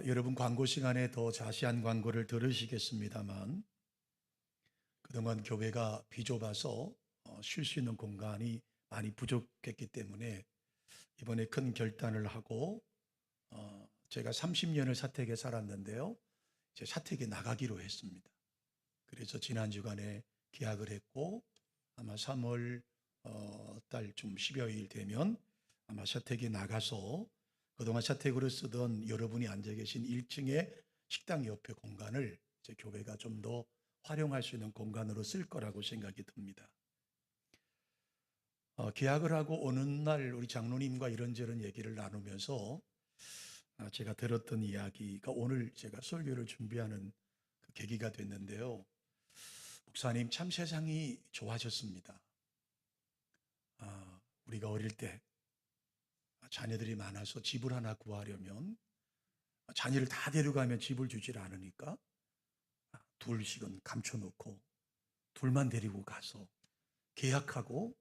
여러분 광고 시간에 더 자세한 광고를 들으시겠습니다만 그동안 교회가 비좁아서 쉴 수 있는 공간이 많이 부족했기 때문에 이번에 큰 결단을 하고 제가 30년을 사택에 살았는데요. 이제 사택에 나가기로 했습니다. 그래서 지난 주간에 계약을 했고 아마 3월 달쯤 10여일 되면 아마 사택에 나가서 그동안 사택으로 쓰던 여러분이 앉아 계신 1층의 식당 옆에 공간을 이제 교회가 좀 더 활용할 수 있는 공간으로 쓸 거라고 생각이 듭니다. 계약을 하고 어느 날 우리 장로님과 이런저런 얘기를 나누면서 제가 들었던 이야기가 오늘 제가 설교를 준비하는 그 계기가 됐는데요. 목사님, 참 세상이 좋아졌습니다. 우리가 어릴 때 자녀들이 많아서 집을 하나 구하려면 자녀를 다 데려가면 집을 주질 않으니까 둘씩은 감춰놓고 둘만 데리고 가서 계약하고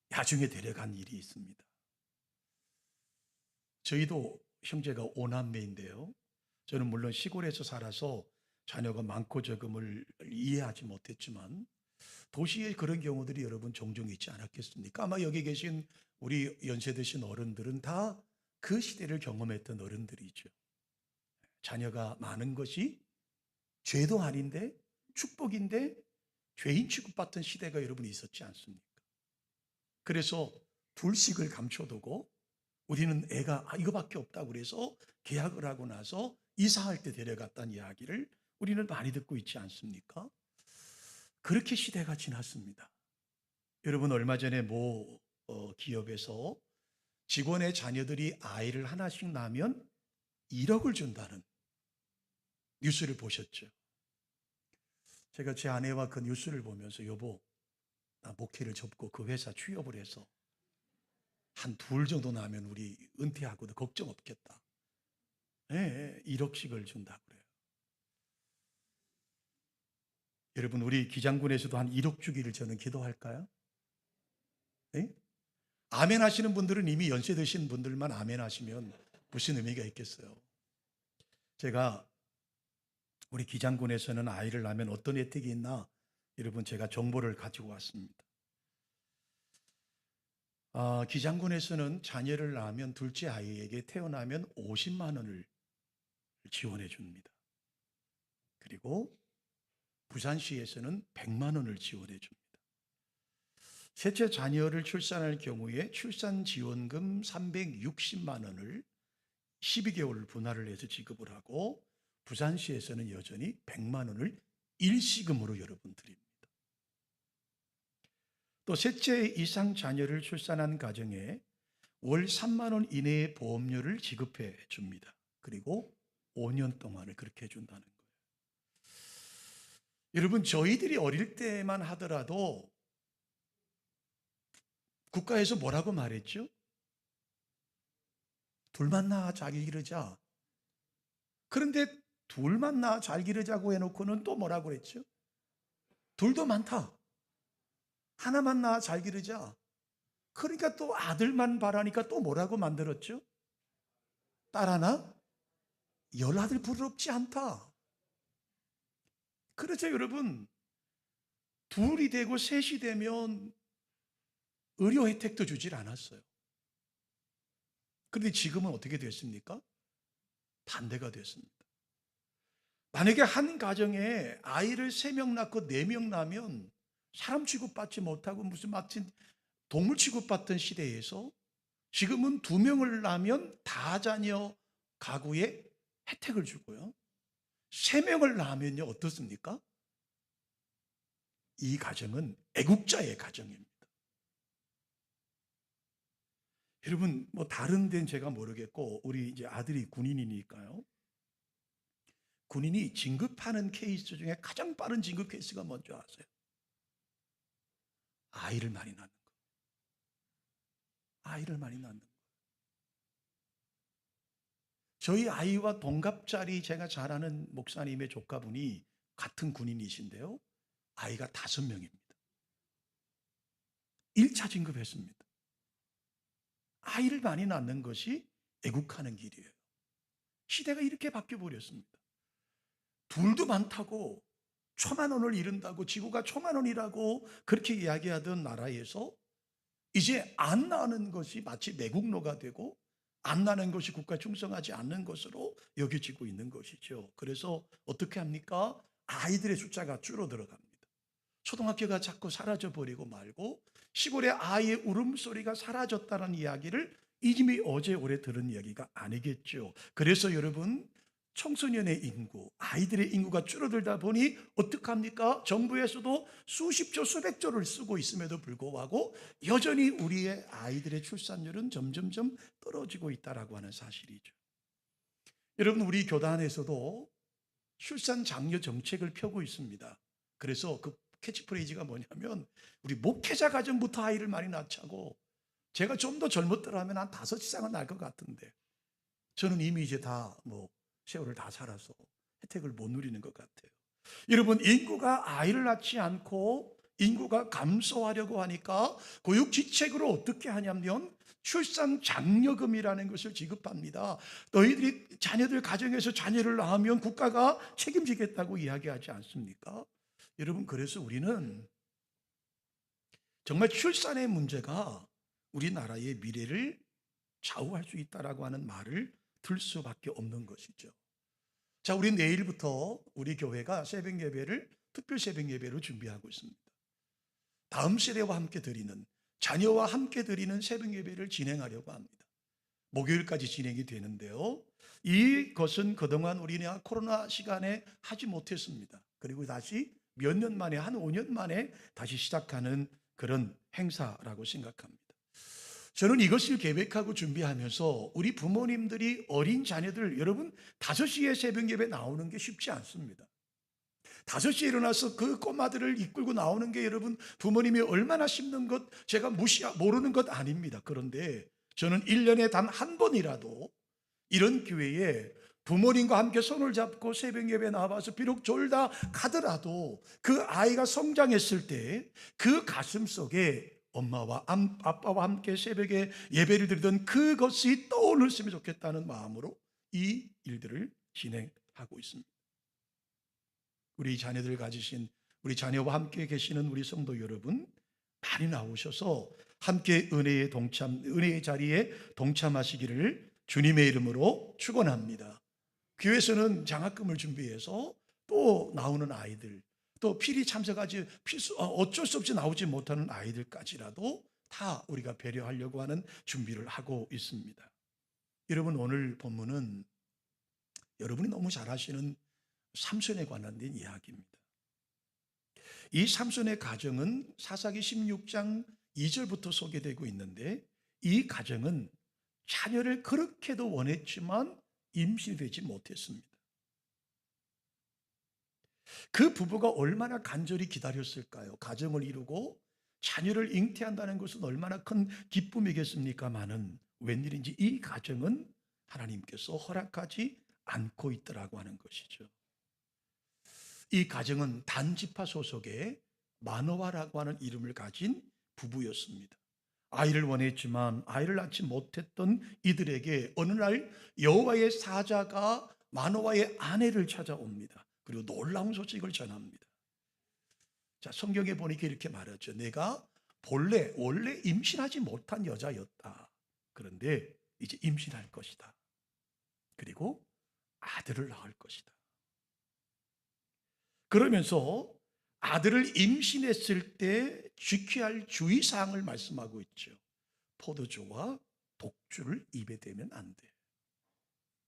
나중에 데려간 일이 있습니다. 저희도 형제가 5남매인데요. 저는 물론 시골에서 살아서 자녀가 많고 적음을 이해하지 못했지만 도시에 그런 경우들이 여러분 종종 있지 않았겠습니까? 아마 여기 계신 우리 연세 드신 어른들은 다 그 시대를 경험했던 어른들이죠. 자녀가 많은 것이 죄도 아닌데 축복인데 죄인 취급받던 시대가 여러분 있었지 않습니까? 그래서 둘씩을 감춰두고 우리는 애가 이거밖에 없다고 그래서 계약을 하고 나서 이사할 때 데려갔다는 이야기를 우리는 많이 듣고 있지 않습니까? 그렇게 시대가 지났습니다. 여러분 얼마 전에 모 기업에서 직원의 자녀들이 아이를 하나씩 낳으면 1억을 준다는 뉴스를 보셨죠? 제가 제 아내와 그 뉴스를 보면서 여보, 나 목회를 접고 그 회사 취업을 해서 한 둘 정도 나면 우리 은퇴하고도 걱정 없겠다. 네, 1억씩을 준다고 그래요. 여러분 우리 기장군에서도 한 1억 주기를 저는 기도할까요? 네? 아멘 하시는 분들은 이미 연세 드신 분들만 아멘 하시면 무슨 의미가 있겠어요? 제가 우리 기장군에서는 아이를 낳으면 어떤 혜택이 있나 여러분 제가 정보를 가지고 왔습니다. 기장군에서는 자녀를 낳으면 둘째 아이에게 태어나면 50만 원을 지원해 줍니다. 그리고 부산시에서는 100만 원을 지원해 줍니다. 셋째 자녀를 출산할 경우에 출산지원금 360만 원을 12개월 분할을 해서 지급을 하고 부산시에서는 여전히 100만 원을 일시금으로 여러분 드립니다. 또 셋째 이상 자녀를 출산한 가정에 월 3만 원 이내의 보험료를 지급해 줍니다. 그리고 5년 동안을 그렇게 해준다는 거예요. 여러분 저희들이 어릴 때만 하더라도 국가에서 뭐라고 말했죠? 둘만 낳아 잘 기르자. 그런데 둘만 낳아 잘 기르자고 해놓고는 또 뭐라고 그랬죠? 둘도 많다. 하나만 낳아 잘 기르자. 그러니까 또 아들만 바라니까 또 뭐라고 만들었죠? 딸 하나? 10아들 부럽지 않다. 그렇죠 여러분. 둘이 되고 셋이 되면 의료 혜택도 주질 않았어요. 그런데 지금은 어떻게 됐습니까? 반대가 됐습니다. 만약에 한 가정에 아이를 3명 낳고 4명 낳으면 사람 취급받지 못하고 무슨 마치 동물 취급받던 시대에서 지금은 2명을 낳으면 다자녀 가구에 혜택을 주고요. 3명을 낳으면요 어떻습니까? 이 가정은 애국자의 가정입니다. 여러분 뭐 다른 데는 제가 모르겠고 우리 이제 아들이 군인이니까요. 군인이 진급하는 케이스 중에 가장 빠른 진급 케이스가 뭔지 아세요? 아이를 많이 낳는 거. 아이를 많이 낳는 거. 저희 아이와 동갑짜리 제가 잘 아는 목사님의 조카분이 같은 군인이신데요. 아이가 5명입니다. 1차 진급했습니다. 아이를 많이 낳는 것이 애국하는 길이에요. 시대가 이렇게 바뀌어 버렸습니다. 둘도 많다고 초만 원을 잃은다고 지구가 초만 원이라고 그렇게 이야기하던 나라에서 이제 안 나는 것이 마치 매국노가 되고 안 나는 것이 국가 충성하지 않는 것으로 여겨지고 있는 것이죠. 그래서 어떻게 합니까? 아이들의 숫자가 줄어들어갑니다. 초등학교가 자꾸 사라져 버리고 말고 시골의 아이의 울음소리가 사라졌다는 이야기를 이미 어제 오래 들은 이야기가 아니겠죠. 그래서 여러분, 청소년의 인구, 아이들의 인구가 줄어들다 보니 어떡합니까? 정부에서도 수십조 수백조를 쓰고 있음에도 불구하고 여전히 우리의 아이들의 출산율은 점점점 떨어지고 있다라고 하는 사실이죠. 여러분, 우리 교단에서도 출산 장려 정책을 펴고 있습니다. 그래서 그 캐치프레이즈가 뭐냐면 우리 목회자 가정부터 아이를 많이 낳자고. 제가 좀 더 젊었더라면 한 5 이상은 날 것 같은데 저는 이미 이제 다 세월을 다 살아서 혜택을 못 누리는 것 같아요. 여러분, 인구가 아이를 낳지 않고 인구가 감소하려고 하니까 교육지책으로 어떻게 하냐면 출산 장려금이라는 것을 지급합니다. 너희들이 자녀들 가정에서 자녀를 낳으면 국가가 책임지겠다고 이야기하지 않습니까? 여러분, 그래서 우리는 정말 출산의 문제가 우리나라의 미래를 좌우할 수 있다라고 하는 말을 들 수밖에 없는 것이죠. 자, 우리 내일부터 우리 교회가 새벽 예배를 특별 새벽 예배로 준비하고 있습니다. 다음 세대와 함께 드리는, 자녀와 함께 드리는 새벽 예배를 진행하려고 합니다. 목요일까지 진행이 되는데요. 이것은 그동안 우리가 코로나 시간에 하지 못했습니다. 그리고 다시 몇 년 만에, 한 5년 만에 다시 시작하는 그런 행사라고 생각합니다. 저는 이것을 계획하고 준비하면서 우리 부모님들이 어린 자녀들, 여러분 5시에 새벽 예배 나오는 게 쉽지 않습니다. 5시에 일어나서 그 꼬마들을 이끌고 나오는 게 여러분 부모님이 얼마나 힘든 것 제가 모르는 것 아닙니다. 그런데 저는 1년에 단 한 번이라도 이런 기회에 부모님과 함께 손을 잡고 새벽 예배 나와서 비록 졸다 가더라도 그 아이가 성장했을 때 그 가슴 속에 엄마와 아빠와 함께 새벽에 예배를 드리던 그것이 떠올랐으면 좋겠다는 마음으로 이 일들을 진행하고 있습니다. 우리 자녀들 가지신, 우리 자녀와 함께 계시는 우리 성도 여러분 많이 나오셔서 함께 은혜의 자리에 동참하시기를 주님의 이름으로 축원합니다. 교회에서는 장학금을 준비해서 또 나오는 아이들, 또 필히 참석하지 어쩔 수 없이 나오지 못하는 아이들까지라도 다 우리가 배려하려고 하는 준비를 하고 있습니다. 여러분, 오늘 본문은 여러분이 너무 잘 아시는 삼손에 관련된 이야기입니다. 이 삼손의 가정은 사사기 16장 2절부터 소개되고 있는데 이 가정은 자녀를 그렇게도 원했지만 임신되지 못했습니다. 그 부부가 얼마나 간절히 기다렸을까요? 가정을 이루고 자녀를 잉태한다는 것은 얼마나 큰 기쁨이겠습니까마는 웬일인지 이 가정은 하나님께서 허락하지 않고 있더라고 하는 것이죠. 이 가정은 단지파 소속의 마노아라고 하는 이름을 가진 부부였습니다. 아이를 원했지만 아이를 낳지 못했던 이들에게 어느 날 여호와의 사자가 마노아의 아내를 찾아옵니다. 그리고 놀라운 소식을 전합니다. 자, 성경에 보니까 이렇게 말하죠. 내가 원래 임신하지 못한 여자였다. 그런데 이제 임신할 것이다. 그리고 아들을 낳을 것이다. 그러면서 아들을 임신했을 때 지켜야 할 주의사항을 말씀하고 있죠. 포도주와 독주를 입에 대면 안 돼.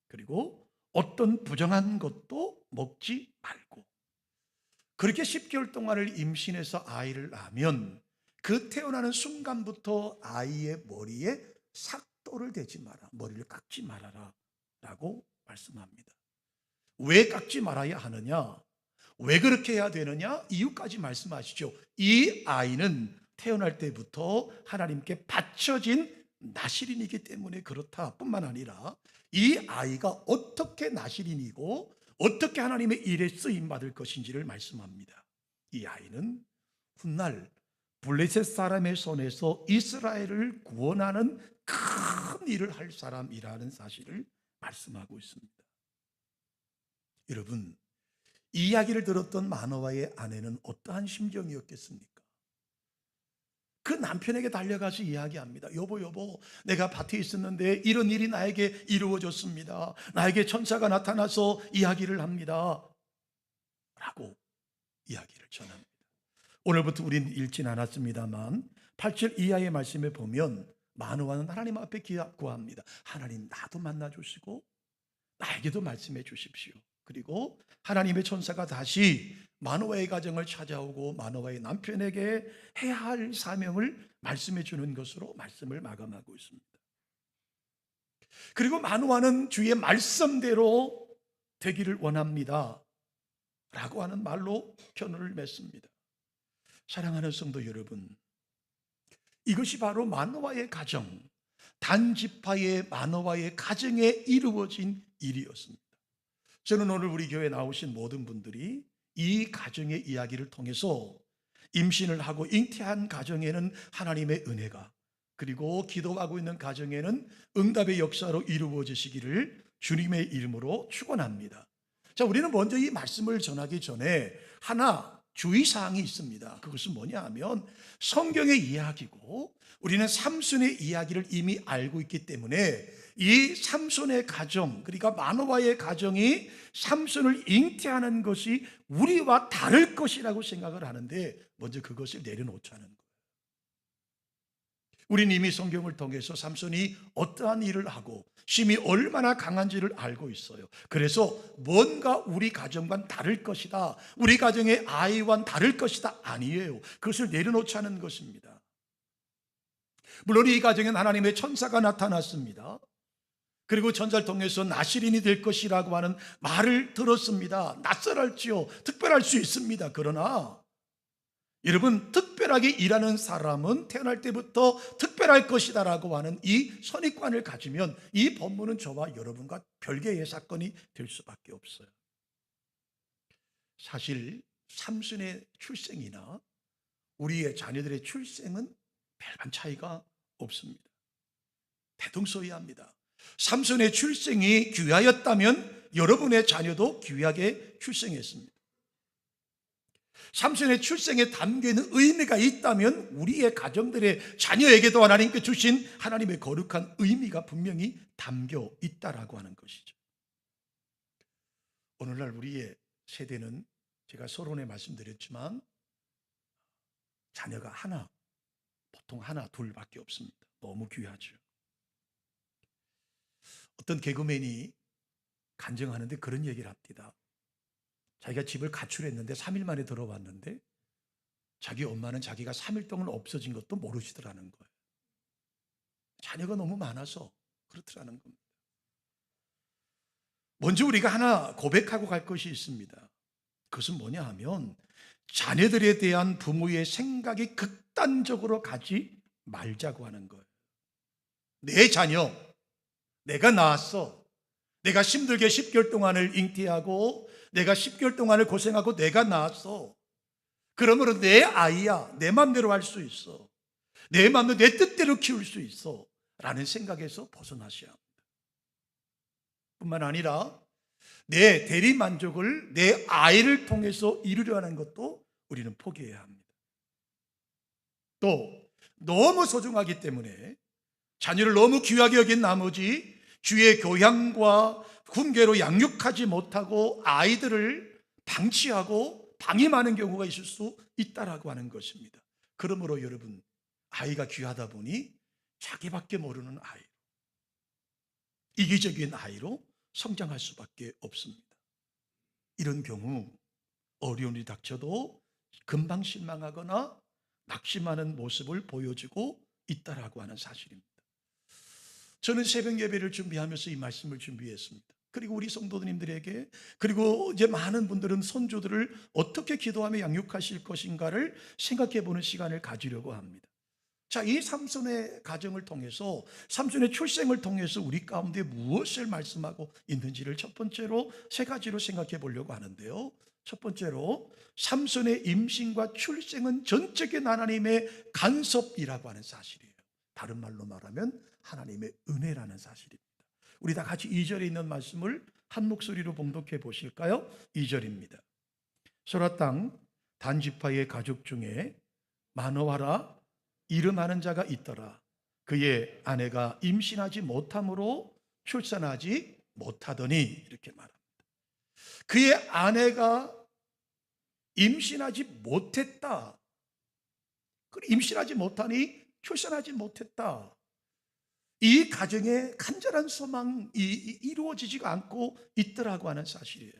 그리고 어떤 부정한 것도 먹지 말고. 그렇게 10개월 동안을 임신해서 아이를 낳으면 그 태어나는 순간부터 아이의 머리에 삭도를 대지 마라. 머리를 깎지 말아라 라고 말씀합니다. 왜 깎지 말아야 하느냐? 왜 그렇게 해야 되느냐? 이유까지 말씀하시죠. 이 아이는 태어날 때부터 하나님께 바쳐진 나실인이기 때문에 그렇다 뿐만 아니라 이 아이가 어떻게 나실인이고 어떻게 하나님의 일에 쓰임받을 것인지를 말씀합니다. 이 아이는 훗날 블레셋 사람의 손에서 이스라엘을 구원하는 큰 일을 할 사람이라는 사실을 말씀하고 있습니다. 여러분, 이 이야기를 들었던 마노아의 아내는 어떠한 심정이었겠습니까? 그 남편에게 달려가서 이야기합니다. 여보, 여보, 내가 밭에 있었는데 이런 일이 나에게 이루어졌습니다. 나에게 천사가 나타나서 이야기를 합니다. 라고 이야기를 전합니다. 오늘부터 우리는 읽진 않았습니다만 8절 이하의 말씀에 보면 마노아는 하나님 앞에 구합니다. 하나님, 나도 만나주시고 나에게도 말씀해 주십시오. 그리고 하나님의 천사가 다시 마노아의 가정을 찾아오고 마노아의 남편에게 해야 할 사명을 말씀해 주는 것으로 말씀을 마감하고 있습니다. 그리고 마노아는 주의 말씀대로 되기를 원합니다 라고 하는 말로 결론을 맺습니다. 사랑하는 성도 여러분, 이것이 바로 마노아의 가정, 단지파의 마노아의 가정에 이루어진 일이었습니다. 저는 오늘 우리 교회에 나오신 모든 분들이 이 가정의 이야기를 통해서 임신을 하고 잉태한 가정에는 하나님의 은혜가, 그리고 기도하고 있는 가정에는 응답의 역사로 이루어지시기를 주님의 이름으로 축원합니다. 자, 우리는 먼저 이 말씀을 전하기 전에 하나 주의사항이 있습니다. 그것은 뭐냐 하면 성경의 이야기고 우리는 삼손의 이야기를 이미 알고 있기 때문에 이 삼손의 가정, 그러니까 마노아의 가정이 삼손을 잉태하는 것이 우리와 다를 것이라고 생각을 하는데 먼저 그것을 내려놓자는 거예요. 우리는 이미 성경을 통해서 삼손이 어떠한 일을 하고 힘이 얼마나 강한지를 알고 있어요. 그래서 뭔가 우리 가정과는 다를 것이다, 우리 가정의 아이와는 다를 것이다, 아니에요. 그것을 내려놓자는 것입니다. 물론 이 가정엔 하나님의 천사가 나타났습니다. 그리고 천사를 통해서 나시린이 될 것이라고 하는 말을 들었습니다. 낯설할지요, 특별할 수 있습니다. 그러나 여러분, 특별하게 일하는 사람은 태어날 때부터 특별할 것이다 라고 하는 이 선입관을 가지면 이 본문은 저와 여러분과 별개의 사건이 될 수밖에 없어요. 사실 삼손의 출생이나 우리의 자녀들의 출생은 별반 차이가 없습니다. 대동소이합니다. 삼손의 출생이 귀하였다면 여러분의 자녀도 귀하게 출생했습니다. 삼손의 출생에 담겨있는 의미가 있다면 우리의 가정들의 자녀에게도 하나님께 주신 하나님의 거룩한 의미가 분명히 담겨 있다라고 하는 것이죠. 오늘날 우리의 세대는 제가 서론에 말씀드렸지만 자녀가 하나, 보통 하나, 둘밖에 없습니다. 너무 귀하죠. 어떤 개그맨이 간증하는데 그런 얘기를 합니다. 자기가 집을 가출했는데 3일 만에 들어왔는데 자기 엄마는 자기가 3일 동안 없어진 것도 모르시더라는 거예요. 자녀가 너무 많아서 그렇더라는 겁니다. 먼저 우리가 하나 고백하고 갈 것이 있습니다. 그것은 뭐냐 하면 자녀들에 대한 부모의 생각이 극단적으로 가지 말자고 하는 거예요. 내 자녀, 내가 낳았어. 내가 힘들게 10개월 동안을 잉태하고 내가 10개월 동안을 고생하고 내가 낳았어. 그러므로 내 아이야, 내 맘대로 할 수 있어. 내 맘대로 내 뜻대로 키울 수 있어 라는 생각에서 벗어나셔야 합니다. 뿐만 아니라 내 대리만족을 내 아이를 통해서 이루려 하는 것도 우리는 포기해야 합니다. 또 너무 소중하기 때문에 자녀를 너무 귀하게 여긴 나머지 주의 교양과 훈계로 양육하지 못하고 아이들을 방치하고 방임하는 경우가 있을 수 있다라고 하는 것입니다. 그러므로 여러분, 아이가 귀하다 보니 자기밖에 모르는 아이, 이기적인 아이로 성장할 수밖에 없습니다. 이런 경우 어려움이 닥쳐도 금방 실망하거나 낙심하는 모습을 보여주고 있다라고 하는 사실입니다. 저는 새벽 예배를 준비하면서 이 말씀을 준비했습니다. 그리고 우리 성도님들에게, 그리고 이제 많은 분들은 손주들을 어떻게 기도하며 양육하실 것인가를 생각해 보는 시간을 가지려고 합니다. 자, 이 삼손의 가정을 통해서, 삼손의 출생을 통해서 우리 가운데 무엇을 말씀하고 있는지를 첫 번째로 세 가지로 생각해 보려고 하는데요. 첫 번째로 삼손의 임신과 출생은 전적인 하나님의 간섭이라고 하는 사실이에요. 다른 말로 말하면 하나님의 은혜라는 사실입니다. 우리 다 같이 2절에 있는 말씀을 한 목소리로 봉독해 보실까요? 2절입니다. 소라 땅 단지파의 가족 중에 마노아라 이름하는 자가 있더라. 그의 아내가 임신하지 못함으로 출산하지 못하더니, 이렇게 말합니다. 그의 아내가 임신하지 못했다. 임신하지 못하니 출산하지 못했다. 이 가정의 간절한 소망이 이루어지지가 않고 있더라고 하는 사실이에요.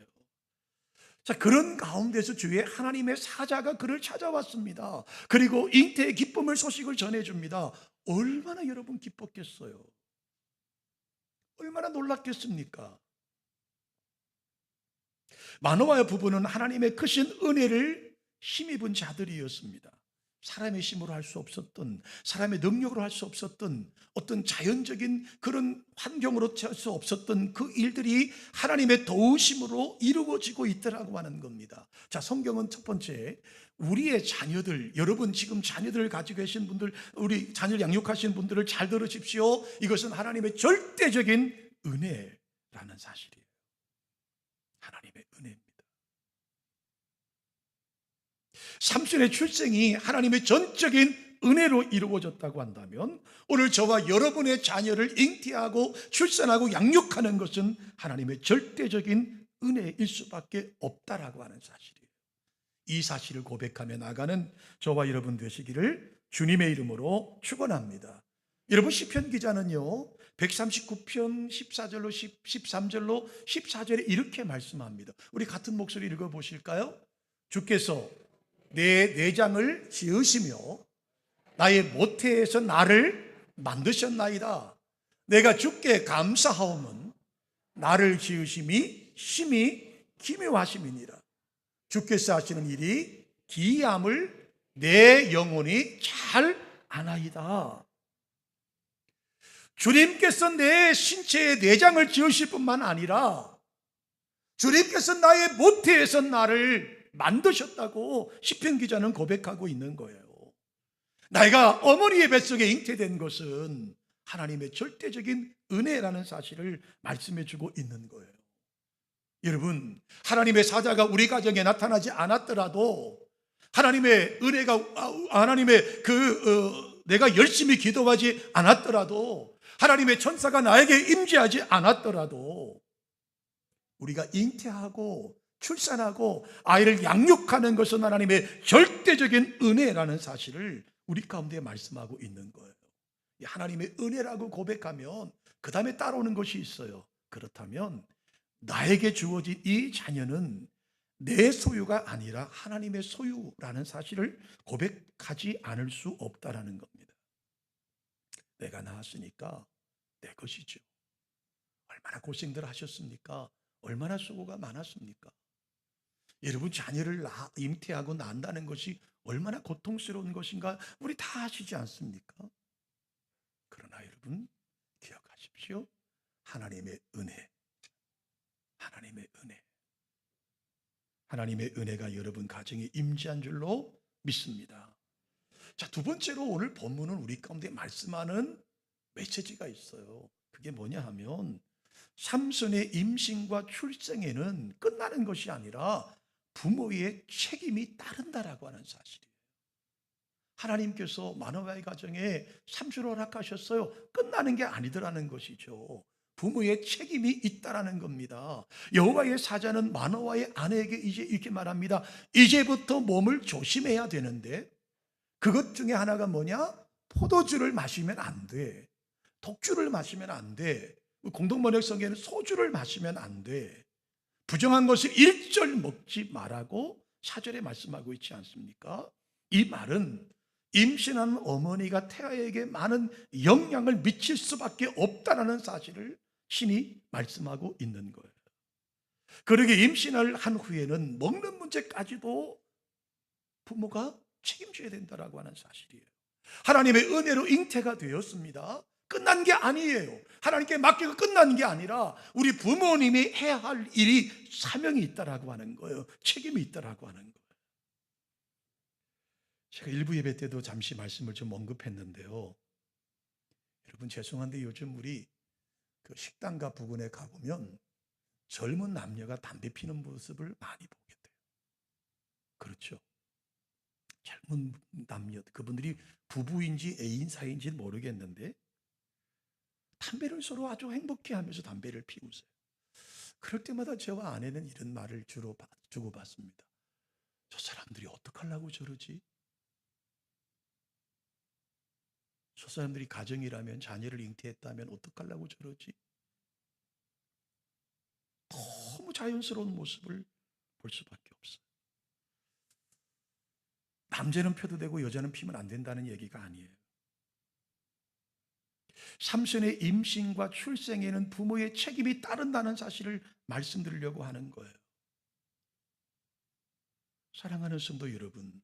자, 그런 가운데서 주의 하나님의 사자가 그를 찾아왔습니다. 그리고 잉태의 기쁨을 소식을 전해줍니다. 얼마나 여러분 기뻤겠어요? 얼마나 놀랐겠습니까? 마노아의 부부는 하나님의 크신 은혜를 힘입은 자들이었습니다. 사람의 힘으로 할 수 없었던, 사람의 능력으로 할 수 없었던, 어떤 자연적인 그런 환경으로 할 수 없었던 그 일들이 하나님의 도우심으로 이루어지고 있더라고 하는 겁니다. 자, 성경은 첫 번째, 우리의 자녀들, 여러분 지금 자녀들을 가지고 계신 분들, 우리 자녀를 양육하신 분들을 잘 들으십시오. 이것은 하나님의 절대적인 은혜라는 사실이에요. 하나님의 은혜입니다. 삼손의 출생이 하나님의 전적인 은혜로 이루어졌다고 한다면, 오늘 저와 여러분의 자녀를 잉태하고 출산하고 양육하는 것은 하나님의 절대적인 은혜일 수밖에 없다라고 하는 사실이에요. 이 사실을 고백하며 나가는 저와 여러분 되시기를 주님의 이름으로 축원합니다. 여러분, 시편 기자는요 139편 14절로 13절로 14절에 이렇게 말씀합니다. 우리 같은 목소리 읽어보실까요? 주께서 내 내장을 지으시며 나의 모태에서 나를 만드셨나이다. 내가 주께 감사하오면 나를 지으심이 심히 기묘하심이니라. 주께서 하시는 일이 기이함을 내 영혼이 잘 아나이다. 주님께서 내 신체의 내장을 지으실 뿐만 아니라 주님께서 나의 모태에서 나를 만드셨다고 시편 기자는 고백하고 있는 거예요. 내가 어머니의 뱃속에 잉태된 것은 하나님의 절대적인 은혜라는 사실을 말씀해 주고 있는 거예요. 여러분, 하나님의 사자가 우리 가정에 나타나지 않았더라도, 하나님의 은혜가, 하나님의 내가 열심히 기도하지 않았더라도, 하나님의 천사가 나에게 임재하지 않았더라도, 우리가 잉태하고 출산하고 아이를 양육하는 것은 하나님의 절대적인 은혜라는 사실을 우리 가운데 말씀하고 있는 거예요. 하나님의 은혜라고 고백하면 그 다음에 따라오는 것이 있어요. 그렇다면 나에게 주어진 이 자녀는 내 소유가 아니라 하나님의 소유라는 사실을 고백하지 않을 수 없다라는 겁니다. 내가 낳았으니까 내 것이죠. 얼마나 고생들 하셨습니까? 얼마나 수고가 많았습니까? 여러분, 자녀를 잉태하고 낳는다는 것이 얼마나 고통스러운 것인가 우리 다 아시지 않습니까? 그러나 여러분, 기억하십시오. 하나님의 은혜, 하나님의 은혜, 하나님의 은혜가 여러분 가정에 임재한 줄로 믿습니다. 자, 두 번째로 오늘 본문은 우리 가운데 말씀하는 메시지가 있어요. 그게 뭐냐 하면, 삼손의 임신과 출생에는 끝나는 것이 아니라 부모의 책임이 따른다라고 하는 사실이에요. 하나님께서 마노아의 가정에 삼손을 허락하셨어요. 끝나는 게 아니더라는 것이죠. 부모의 책임이 있다라는 겁니다. 여호와의 사자는 마노아의 아내에게 이제 이렇게 말합니다. 이제부터 몸을 조심해야 되는데, 그것 중에 하나가 뭐냐? 포도주를 마시면 안 돼. 독주를 마시면 안 돼. 공동번역성에는 소주를 마시면 안 돼. 부정한 것을 일절 먹지 말라고 4절에 말씀하고 있지 않습니까? 이 말은 임신한 어머니가 태아에게 많은 영향을 미칠 수밖에 없다는 사실을 신이 말씀하고 있는 거예요. 그러게 임신을 한 후에는 먹는 문제까지도 부모가 책임져야 된다라고 하는 사실이에요. 하나님의 은혜로 잉태가 되었습니다. 끝난 게 아니에요. 하나님께 맡기고 끝난 게 아니라 우리 부모님이 해야 할 일이, 사명이 있다라고 하는 거예요. 책임이 있다라고 하는 거예요. 제가 일부 예배 때도 잠시 말씀을 좀 언급했는데요. 여러분, 죄송한데 요즘 우리 그 식당가 부근에 가보면 젊은 남녀가 담배 피는 모습을 많이 보게 돼요. 그렇죠. 젊은 남녀, 그분들이 부부인지 애인 사이인지는 모르겠는데 담배를 서로 아주 행복해 하면서 담배를 피우세요. 그럴 때마다 저와 아내는 이런 말을 주로 주고받습니다. 저 사람들이 어떡하려고 저러지? 저 사람들이 가정이라면, 자녀를 잉태했다면 어떡하려고 저러지? 너무 자연스러운 모습을 볼 수밖에 없어요. 남자는 펴도 되고 여자는 피면 안 된다는 얘기가 아니에요. 삼손의 임신과 출생에는 부모의 책임이 따른다는 사실을 말씀드리려고 하는 거예요. 사랑하는 성도 여러분,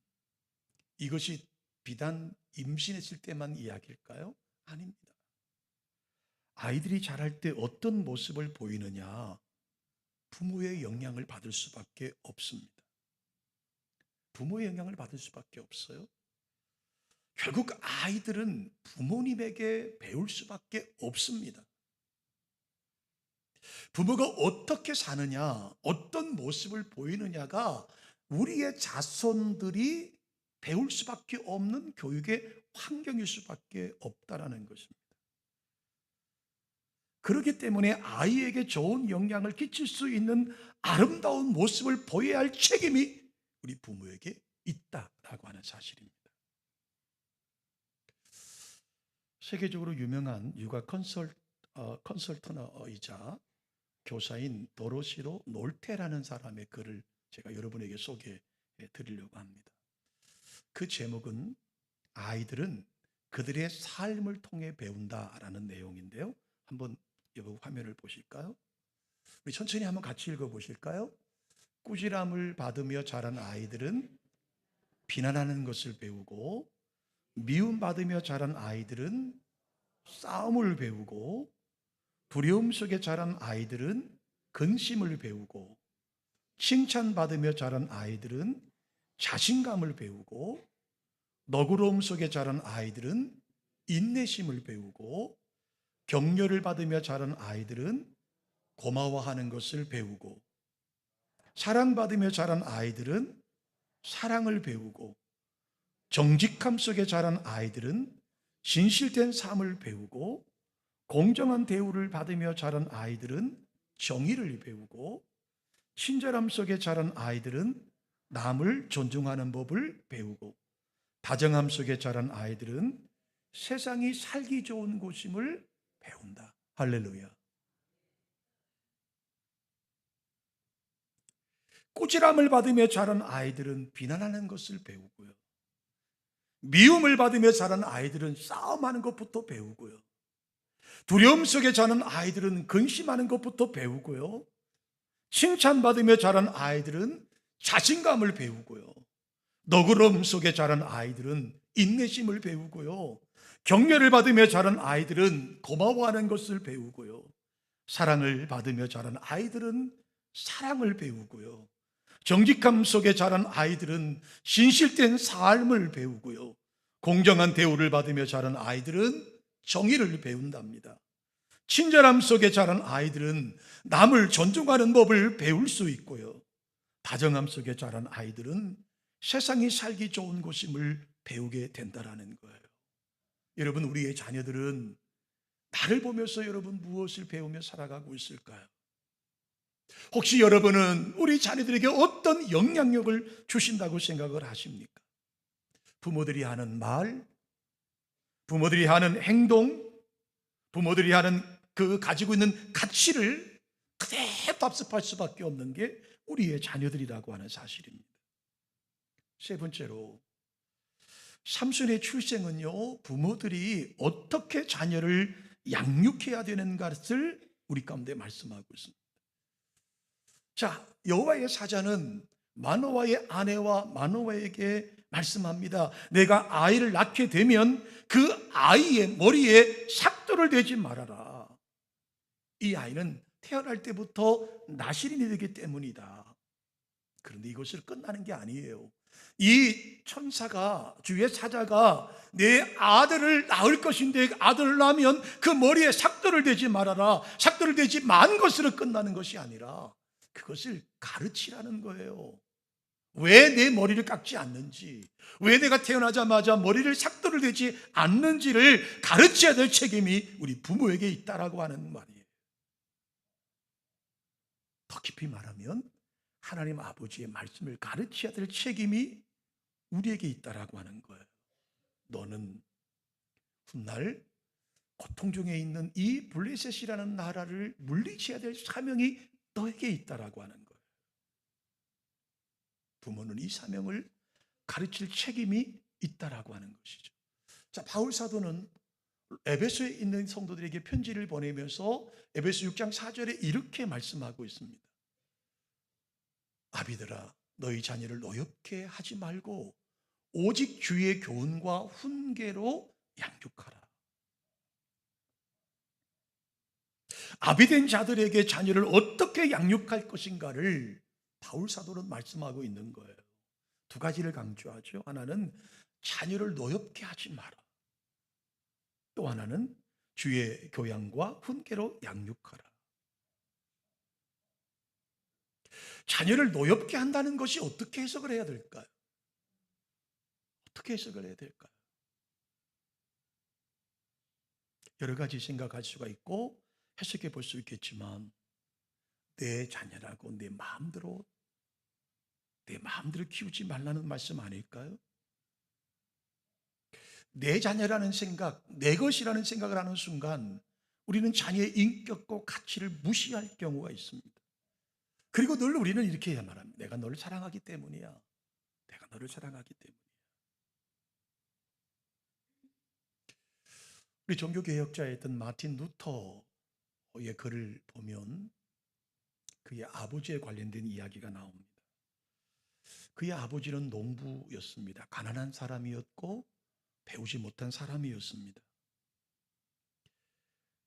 이것이 비단 임신했을 때만 이야기일까요? 아닙니다. 아이들이 자랄 때 어떤 모습을 보이느냐, 부모의 영향을 받을 수밖에 없습니다. 부모의 영향을 받을 수밖에 없어요. 결국 아이들은 부모님에게 배울 수밖에 없습니다. 부모가 어떻게 사느냐, 어떤 모습을 보이느냐가 우리의 자손들이 배울 수밖에 없는 교육의 환경일 수밖에 없다라는 것입니다. 그렇기 때문에 아이에게 좋은 영향을 끼칠 수 있는 아름다운 모습을 보여야 할 책임이 우리 부모에게 있다라고 하는 사실입니다. 세계적으로 유명한 육아 컨설턴이자 교사인 도로시로 놀테라는 사람의 글을 제가 여러분에게 소개해 드리려고 합니다. 그 제목은 아이들은 그들의 삶을 통해 배운다라는 내용인데요. 한번 여러분 화면을 보실까요? 우리 천천히 한번 같이 읽어보실까요? 꾸지람을 받으며 자란 아이들은 비난하는 것을 배우고, 미움받으며 자란 아이들은 싸움을 배우고, 두려움 속에 자란 아이들은 근심을 배우고, 칭찬받으며 자란 아이들은 자신감을 배우고, 너그러움 속에 자란 아이들은 인내심을 배우고, 격려를 받으며 자란 아이들은 고마워하는 것을 배우고, 사랑받으며 자란 아이들은 사랑을 배우고, 정직함 속에 자란 아이들은 진실된 삶을 배우고, 공정한 대우를 받으며 자란 아이들은 정의를 배우고, 친절함 속에 자란 아이들은 남을 존중하는 법을 배우고, 다정함 속에 자란 아이들은 세상이 살기 좋은 곳임을 배운다. 할렐루야. 꾸지람을 받으며 자란 아이들은 비난하는 것을 배우고요. 미움을 받으며 자란 아이들은 싸움하는 것부터 배우고요. 두려움 속에 자란 아이들은 근심하는 것부터 배우고요. 칭찬받으며 자란 아이들은 자신감을 배우고요. 너그러움 속에 자란 아이들은 인내심을 배우고요. 격려를 받으며 자란 아이들은 고마워하는 것을 배우고요. 사랑을 받으며 자란 아이들은 사랑을 배우고요. 정직함 속에 자란 아이들은 진실된 삶을 배우고요. 공정한 대우를 받으며 자란 아이들은 정의를 배운답니다. 친절함 속에 자란 아이들은 남을 존중하는 법을 배울 수 있고요. 다정함 속에 자란 아이들은 세상이 살기 좋은 곳임을 배우게 된다라는 거예요. 여러분, 우리의 자녀들은 나를 보면서 여러분 무엇을 배우며 살아가고 있을까요? 혹시 여러분은 우리 자녀들에게 어떤 영향력을 주신다고 생각을 하십니까? 부모들이 하는 말, 부모들이 하는 행동, 부모들이 하는 그 가지고 있는 가치를 그대로 답습할 수밖에 없는 게 우리의 자녀들이라고 하는 사실입니다. 세 번째로, 삼손의 출생은요, 부모들이 어떻게 자녀를 양육해야 되는 것을 우리 가운데 말씀하고 있습니다. 자, 여호와의 사자는 마노아의 아내와 마노아에게 말씀합니다. 내가 아이를 낳게 되면 그 아이의 머리에 삭도를 대지 말아라. 이 아이는 태어날 때부터 나실인이 되기 때문이다. 그런데 이것을 끝나는 게 아니에요. 이 천사가, 주의 사자가 내 아들을 낳을 것인데 아들을 낳으면 그 머리에 삭도를 대지 말아라, 삭도를 대지 만 것으로 끝나는 것이 아니라 그것을 가르치라는 거예요. 왜 내 머리를 깎지 않는지, 왜 내가 태어나자마자 머리를 삭도를 대지 않는지를 가르쳐야 될 책임이 우리 부모에게 있다라고 하는 말이에요. 더 깊이 말하면 하나님 아버지의 말씀을 가르쳐야 될 책임이 우리에게 있다라고 하는 거예요. 너는 훗날 고통 중에 있는 이 블레셋이라는 나라를 물리쳐야 될 사명이 너에게 있다라고 하는 거예요. 부모는 이 사명을 가르칠 책임이 있다라고 하는 것이죠. 자, 바울 사도는 에베소에 있는 성도들에게 편지를 보내면서 에베소 6장 4절에 이렇게 말씀하고 있습니다. 아비들아, 너희 자녀를 노엽게 하지 말고 오직 주의 교훈과 훈계로 양육하라. 아비된 자들에게 자녀를 어떻게 양육할 것인가를 바울 사도는 말씀하고 있는 거예요. 두 가지를 강조하죠. 하나는 자녀를 노엽게 하지 마라. 또 하나는 주의 교양과 훈계로 양육하라. 자녀를 노엽게 한다는 것이 어떻게 해석을 해야 될까요? 어떻게 해석을 해야 될까요? 여러 가지 생각할 수가 있고 해석해 볼 수 있겠지만, 내 자녀라고 내 마음대로 키우지 말라는 말씀 아닐까요? 내 자녀라는 생각, 내 것이라는 생각을 하는 순간 우리는 자녀의 인격과 가치를 무시할 경우가 있습니다. 그리고 늘 우리는 이렇게 말합니다. 내가 너를 사랑하기 때문이야. 내가 너를 사랑하기 때문이야. 우리 종교개혁자였던 마틴 루터의 글을 보면 그의 아버지에 관련된 이야기가 나옵니다. 그의 아버지는 농부였습니다. 가난한 사람이었고 배우지 못한 사람이었습니다.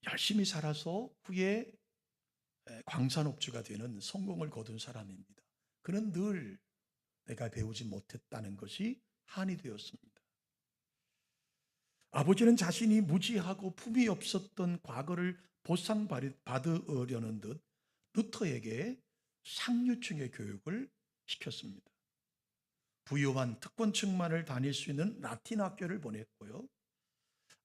열심히 살아서 후에 광산업주가 되는 성공을 거둔 사람입니다. 그는 늘 내가 배우지 못했다는 것이 한이 되었습니다. 아버지는 자신이 무지하고 품이 없었던 과거를 보상받으려는 듯 루터에게 상류층의 교육을 시켰습니다. 부유한 특권층만을 다닐 수 있는 라틴 학교를 보냈고요.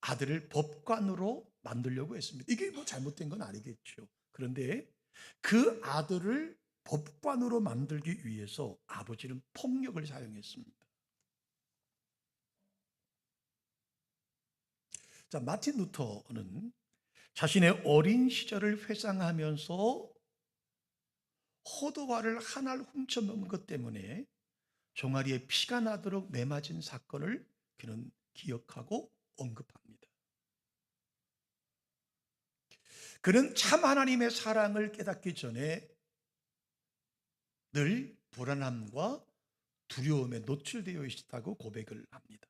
아들을 법관으로 만들려고 했습니다. 이게 뭐 잘못된 건 아니겠죠. 그런데 그 아들을 법관으로 만들기 위해서 아버지는 폭력을 사용했습니다. 자, 마틴 루터는 자신의 어린 시절을 회상하면서 호두과를 하나를 훔쳐먹은 것 때문에 종아리에 피가 나도록 매맞은 사건을 그는 기억하고 언급합니다. 그는 참 하나님의 사랑을 깨닫기 전에 늘 불안함과 두려움에 노출되어 있었다고 고백을 합니다.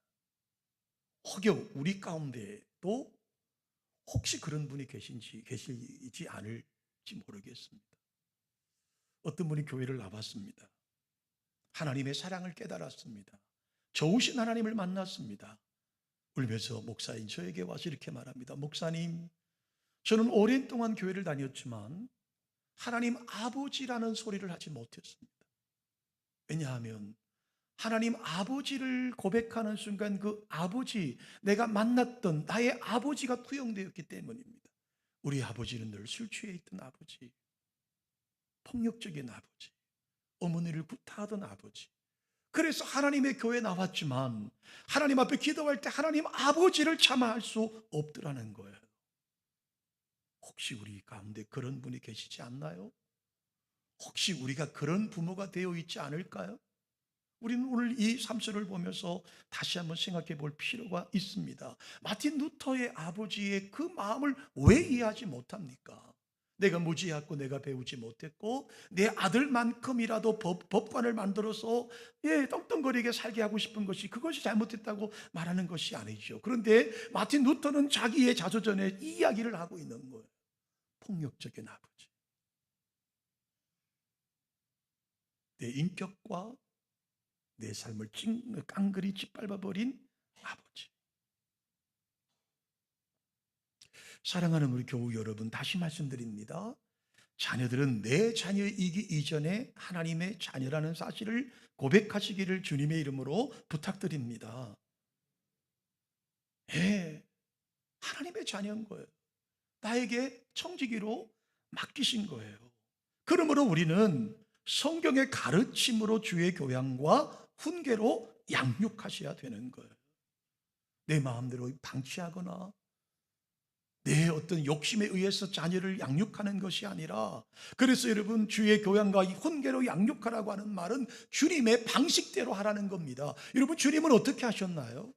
혹여 우리 가운데도 혹시 그런 분이 계시지 않을지 모르겠습니다. 어떤 분이 교회를 나왔습니다. 하나님의 사랑을 깨달았습니다. 좋으신 하나님을 만났습니다. 울면서 목사인 저에게 와서 이렇게 말합니다. 목사님, 저는 오랜 동안 교회를 다녔지만 하나님 아버지라는 소리를 하지 못했습니다. 왜냐하면 하나님 아버지를 고백하는 순간 그 아버지, 내가 만났던 나의 아버지가 투영되었기 때문입니다. 우리 아버지는 늘 술 취해 있던 아버지, 폭력적인 아버지, 어머니를 구타하던 아버지. 그래서 하나님의 교회에 나왔지만 하나님 앞에 기도할 때 하나님 아버지를 참아할 수 없더라는 거예요. 혹시 우리 가운데 그런 분이 계시지 않나요? 혹시 우리가 그런 부모가 되어 있지 않을까요? 우리는 오늘 이 3절을 보면서 다시 한번 생각해 볼 필요가 있습니다. 마틴 루터의 아버지의 그 마음을 왜 이해하지 못합니까? 내가 무지하고 내가 배우지 못했고 내 아들만큼이라도 법관을 만들어서 떵떵거리게 살게 하고 싶은 것이, 그것이 잘못했다고 말하는 것이 아니죠. 그런데 마틴 루터는 자기의 자서전에 이 이야기를 하고 있는 거예요. 폭력적인 아버지. 내 인격과 내 삶을 깡그리 짓밟아버린 아버지. 사랑하는 우리 교우 여러분, 다시 말씀드립니다. 자녀들은 내 자녀이기 이전에 하나님의 자녀라는 사실을 고백하시기를 주님의 이름으로 부탁드립니다. 예, 하나님의 자녀인 거예요. 나에게 청지기로 맡기신 거예요. 그러므로 우리는 성경의 가르침으로 주의 교양과 훈계로 양육하셔야 되는 거예요. 내 마음대로 방치하거나 내 어떤 욕심에 의해서 자녀를 양육하는 것이 아니라, 그래서 여러분, 주의 교양과 훈계로 양육하라고 하는 말은 주님의 방식대로 하라는 겁니다. 여러분, 주님은 어떻게 하셨나요?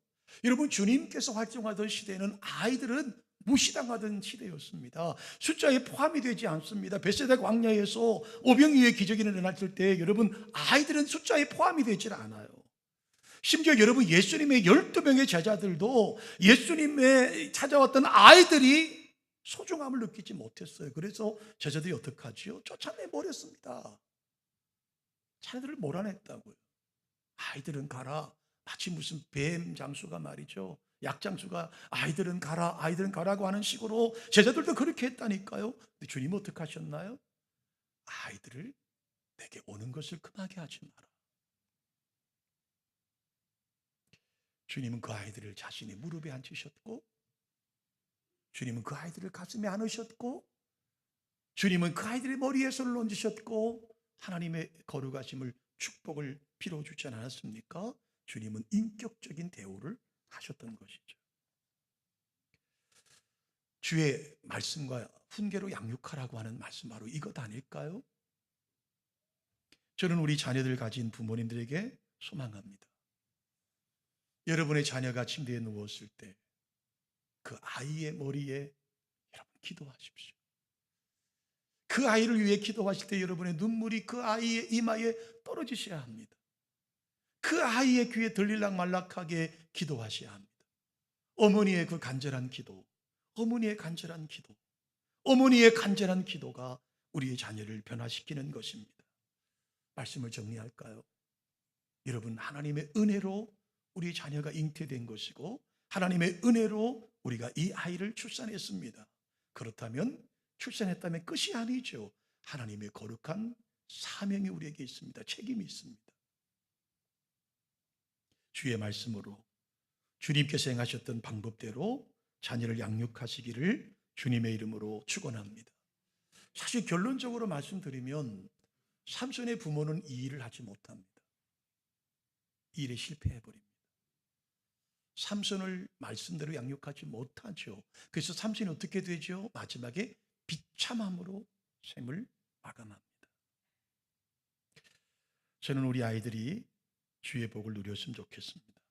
여러분, 주님께서 활동하던 시대는 아이들은 무시당하던 시대였습니다. 숫자에 포함이 되지 않습니다. 벳세다 광야에서 오병이어의 기적이 일어났을 때 여러분, 아이들은 숫자에 포함이 되질 않아요. 심지어 여러분, 예수님의 12명의 제자들도 예수님의 찾아왔던 아이들이 소중함을 느끼지 못했어요. 그래서 제자들이 어떻게 하지요? 쫓아내버렸습니다. 자녀들을 몰아냈다고요. 아이들은 가라. 마치 무슨 뱀 장수가 말이죠. 약장수가 아이들은 가라, 아이들은 가라고 하는 식으로 제자들도 그렇게 했다니까요. 근데 주님은 어떻게 하셨나요? 아이들을 내게 오는 것을 금하게 하지 마라. 주님은 그 아이들을 자신의 무릎에 앉히셨고, 주님은 그 아이들을 가슴에 안으셨고, 주님은 그 아이들의 머리에 손을 얹으셨고, 하나님의 거룩하심을, 축복을 빌어주지 않았습니까? 주님은 인격적인 대우를 하셨던 것이죠. 주의 말씀과 훈계로 양육하라고 하는 말씀, 바로 이것 아닐까요? 저는 우리 자녀들 가진 부모님들에게 소망합니다. 여러분의 자녀가 침대에 누웠을 때 그 아이의 머리에 여러분 기도하십시오. 그 아이를 위해 기도하실 때 여러분의 눈물이 그 아이의 이마에 떨어지셔야 합니다. 그 아이의 귀에 들릴락 말락하게 기도하셔야 합니다. 어머니의 그 간절한 기도, 어머니의 간절한 기도, 어머니의 간절한 기도가 우리의 자녀를 변화시키는 것입니다. 말씀을 정리할까요? 여러분, 하나님의 은혜로 우리 자녀가 잉태된 것이고, 하나님의 은혜로 우리가 이 아이를 출산했습니다. 그렇다면 출산했다면 끝이 아니죠. 하나님의 거룩한 사명이 우리에게 있습니다. 책임이 있습니다. 주의 말씀으로 주님께서 행하셨던 방법대로 자녀를 양육하시기를 주님의 이름으로 축원합니다. 사실 결론적으로 말씀드리면 삼손의 부모는 이 일을 하지 못합니다. 이 일에 실패해버립니다. 삼손을 말씀대로 양육하지 못하죠. 그래서 삼손이 어떻게 되죠? 마지막에 비참함으로 생을 마감합니다. 저는 우리 아이들이 주의 복을 누렸으면 좋겠습니다.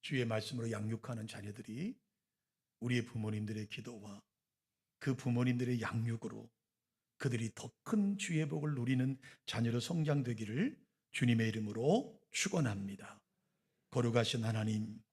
주의 말씀으로 양육하는 자녀들이 우리의 부모님들의 기도와 그 부모님들의 양육으로 그들이 더 큰 주의 복을 누리는 자녀로 성장되기를 주님의 이름으로 축원합니다. 거룩하신 하나님,